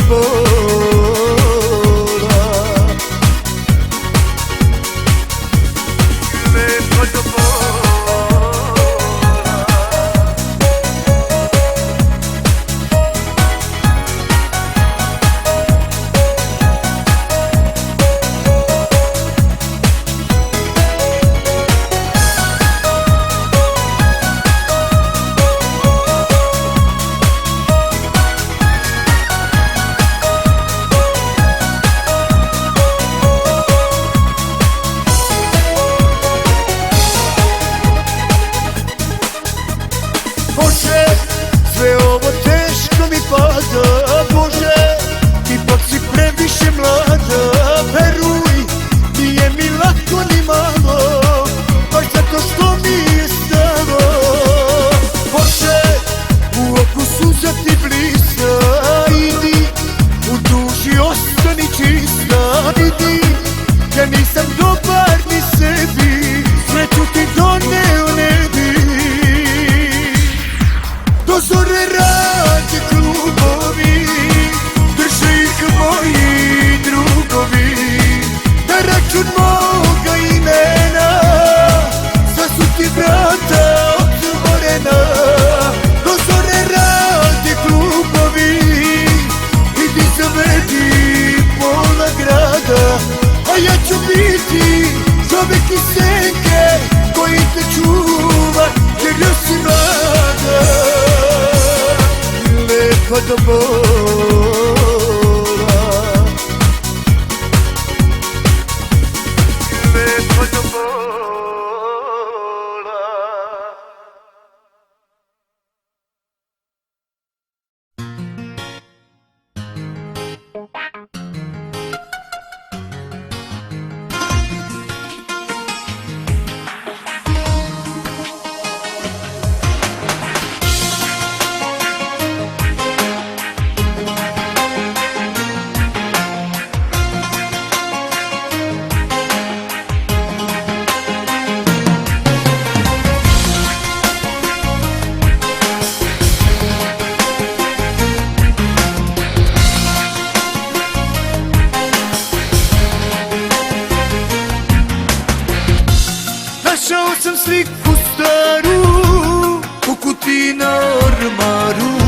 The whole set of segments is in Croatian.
bola. Lepa do Bože, sve ovo teško mi pada, Bože, ipak si previše mlada. Veruj, nije mi lako ni malo, baš zato što mi je stalo. Bože, u oku suza ti blisa, idi, u duši ostani čista. Vidi, ja nisam dobar ni sebi, sreću ti doneo ne bi. Do zore rade klubovi, drže ih moji drugovi. Na račun moga imena, sva su ti vrata otvorena. Do zore rade klubovi, idi zavedi pola grada. A ja ću biti čovek iz senke koji te čuva jer još si mlada. Lepa do bola, lepa do bola. Našao sam sliku staru u kutiji na ormaru.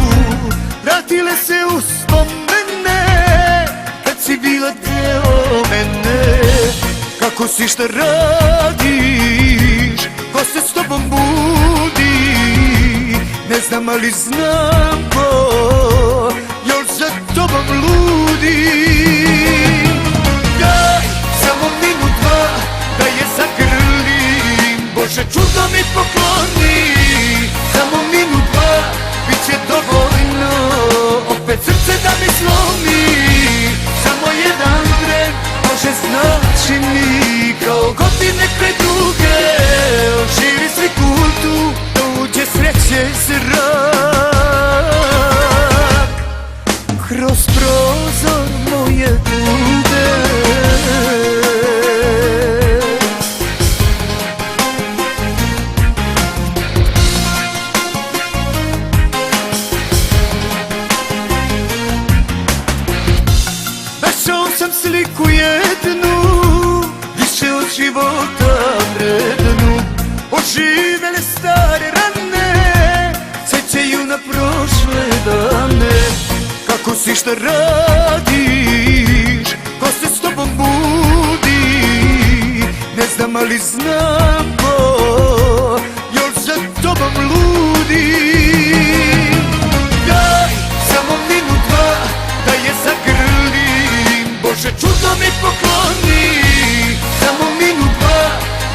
Vratile se uspomene kad si bila deo mene. Kako si, šta radiš, ko se s tobom budi? Ne znam, ali znam ko još za tobom ludi. Daj samo minut, dva da je zagrlim, Bože čudo mi pokloni. Samo minut, dva, bit će dovoljno, opet srce da mi slomi. Samo jedan tren, Bože znači mi, kao godine kraj druge. Oživi sliku tu, da uđe sreće zrak kroz prozor moje duge. Našao sam sliku jednu, više od života vrednu. Oživele stare rane, sećaju na prošle dane. Kako si, šta radiš, ko se s tobom budi? Ne znam, ali znam ko još za tobom ludi. Daj samo minut, dva da je zagrlim, Bože čudo mi pokloni. Samo minut, dva,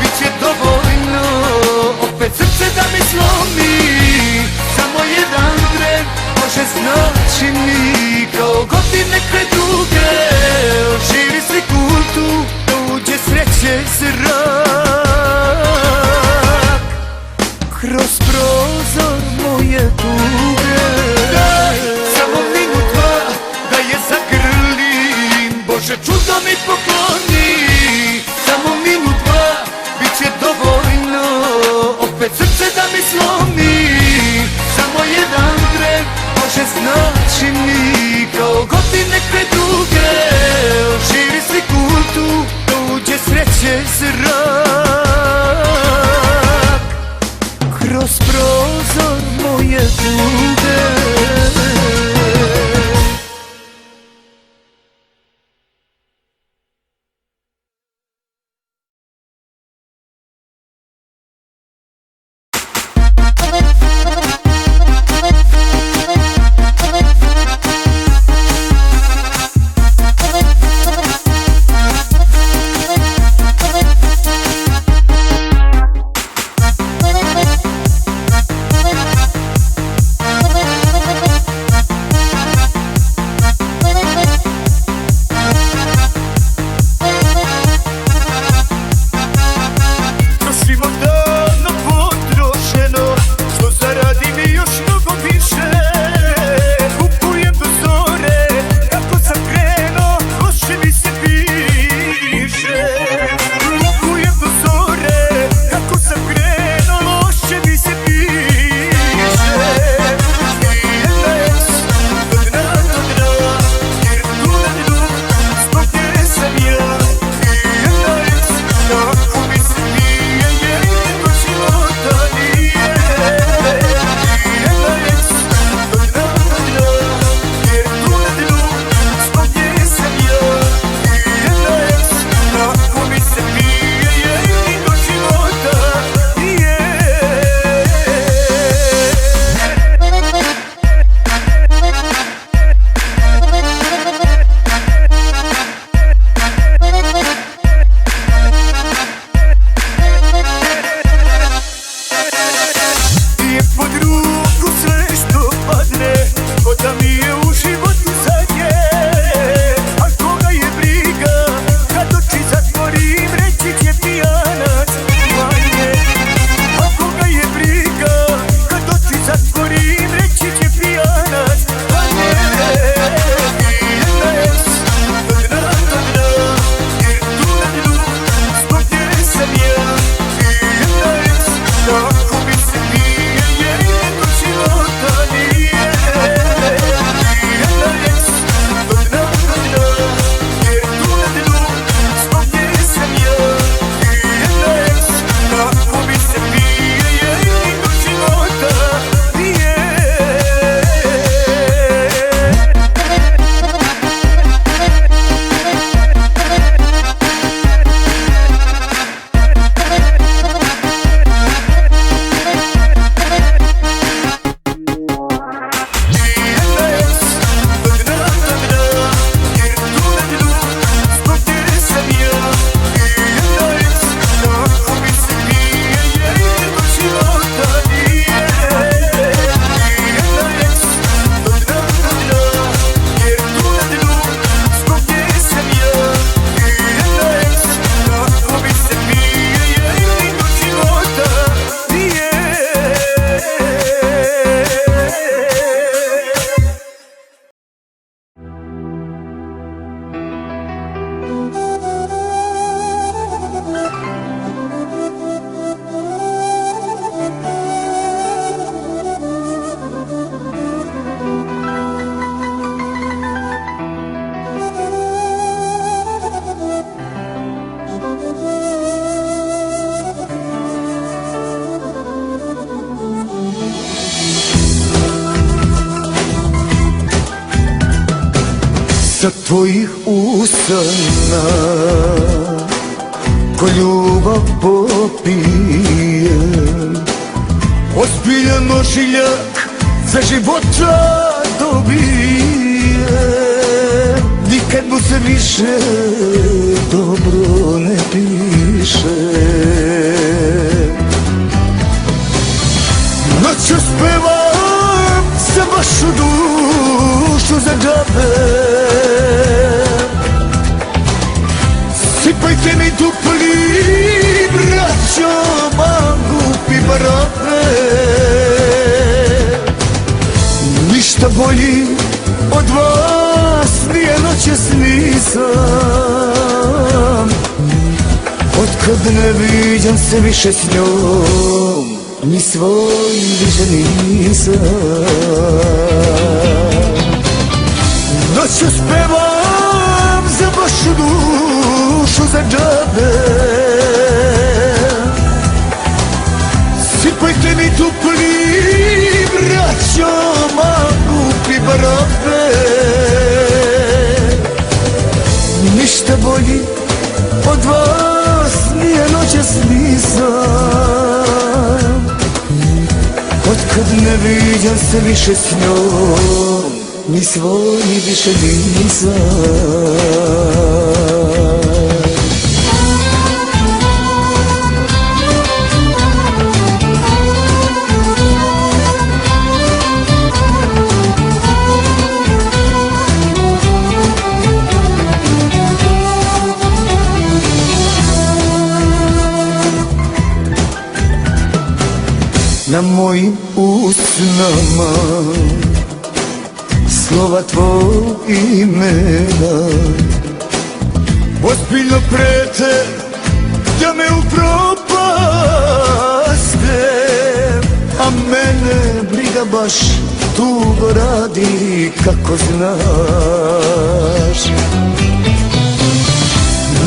bit će dovoljno, opet srce da mi slomi. Samo jedan tren, Bože znači mi, kao godine kraj druge. Oživi sliku tu, da uđe sreće zrak kroz prozor moje tuge. Daj samo minut, dva da je zagrlim, Bože čudo mi pokloni. Samo minut, dva, bit će dovoljno, opet srce da mi slomi. Samo jedan tren, Bože znači mi, kao godine preduge, širi sliku tu, da uđe sreće zrak kroz prozor moje tuge. sa tvojih usana ko ljubav popijem, ozbiljan ožiljak za života dobijem. Nikad mu se više dobro ne piše. Noću spevam za vašu dušu za džabe. Sipajte mi dupli, braćo, mangupi barabe. Ništa bolji od vas nije noćas nisam. Otkad ne viđam se više s njom, ni svoj više nisam. Noću spevam za vašu dušu za džabe. Sipajte mi tupli braćo, mangupi barabe. Ništa bolji od vas nije noćas nisam. Otkad ne viđam se više s njom, ni svoj više nisam. Na mojim usnama slova tvog imena ozbiljno prete da me upropaste, a mene briga baš tugo radi, kako znaš.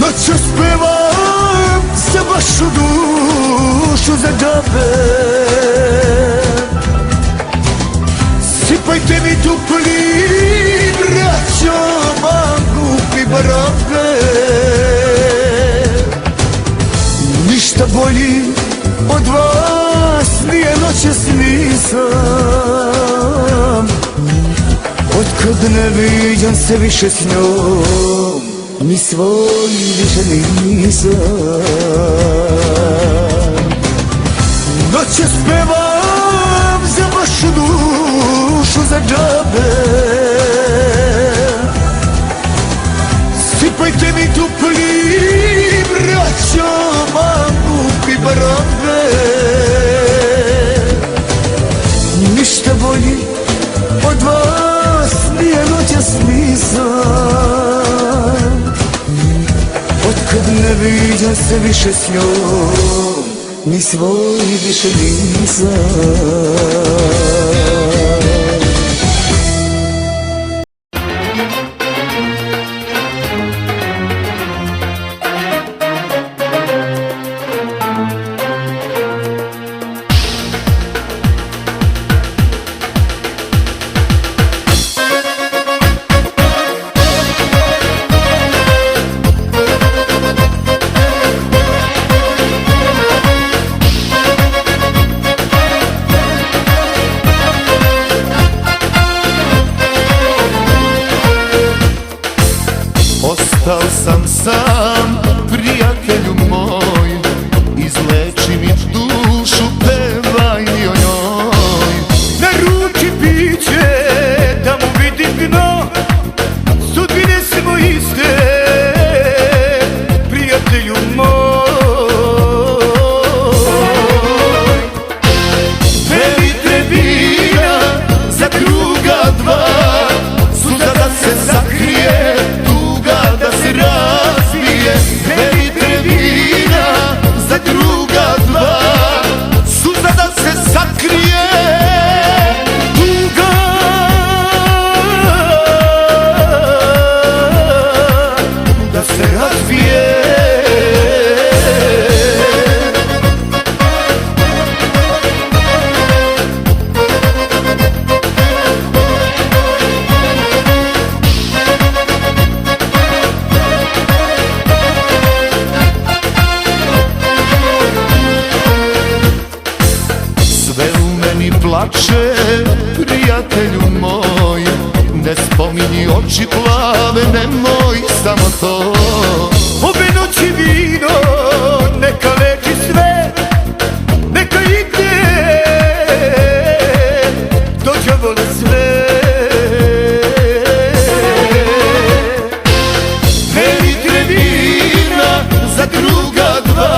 Noću spevam za vašu dušu za džabe. Sipajte mi tupli braćo, mangupi barabe. Ništa bolji od vas nije noćas nisam. Otkad ne viđam se više s njom, ni svoj više nisam. Noćas spevam za vašu dušu za džabe. Sipajte mi tupli braćo, mangupi barabe. Ništa bolji od vas nije noćas nisam. Otkad ne viđam se više s njom, ni svoj više nisam. Ostao sam sam, prijatelju moj, izleči mi dušu, pevaj mi o njoj. Naruči piće, da mu vidim dno, sudbine smo iste, prijatelju moj. Dve litre vina za druga dva, suza da se sakrije, da se razbije. Dve litre vina za druga dva, suza da se sakrije, tuga da se razbije. Plače, prijatelju moj, ne spominji oči plave, nemoj samo to. Ove noći vino neka leči sve, neka ide do đavola sve. Dve litre vina za druga dva,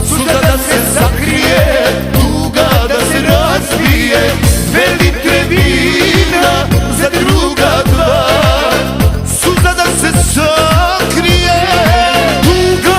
suza da se sakrije, tuga da se razbije. Dve litre vina za druga dva, suza da se sakrije, tuga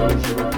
živa, živa